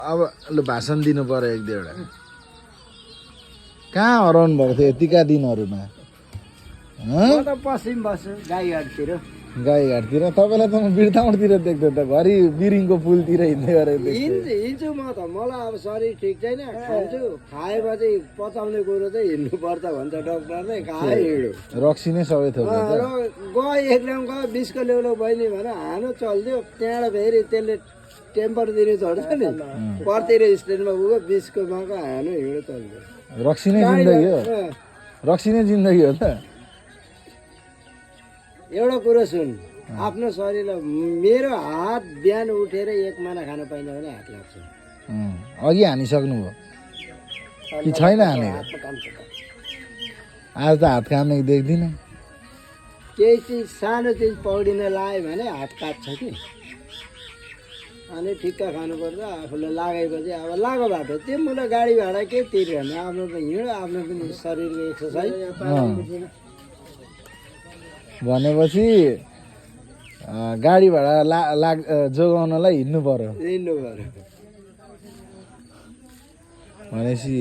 अब लु भाषण दिनु पर्यो एक दुईवटा कहाँ हराउनु भएको थियो यतिका दिनहरूमा म त पश्चिम बस्छु गाईघाटतिर गाईघाटतिर तपाईँलाई त म बिर्ताउडतिर देख्थेँ त घरि बिरिङको पुलतिर हिँड्दै गरेको देख्थेँ हिँड्छु म त मलाई अब शरीर ठिक छैन खान्छु खाएपछि पचाउने कुरो चाहिँ हिँड्नु पर्छ भन्छ डक्टरले खाए हिँड्यो रक्सी नै सबै थोक र गयो एकदम गयो 20 को ल्याउलो बहिनी भनेर हानो चल्थ्यो त्यहाँबाट फेरि त्यसले टेम्पर दिनु छोड्छ नि परतिर स्ट्यान्डमा गयो 20 को माको हानो हिँड्यो चल्थ्यो रक्सी नै जिन्दगी हो रक्सी नै जिन्दगी हो त एउटा कुरो सुन आफ्नो शरीरलाई मेरो हात बिहान उठेर एक माना खान पाइनँ भने हात लाग्छ अघि हानिसक्नु भयो कि छैन हानेको आज त हात कामेको देख्दिनँ केही चिज सानो चिज पौडिन लायो भने हात काट्छ कि अनि ठिक्क खानुपर्छ आफूले लागेपछि अब लागो बाटो त्यो मलाई गाडी भाडा के तिर्ने आफ्नो त हिँड आफ्नो पनि शरीरको एक्सर्साइज भनेपछि गाडी भाडा जोगाउनलाई हिँड्नु पर्यो हिँड्नु पर्यो भनेपछि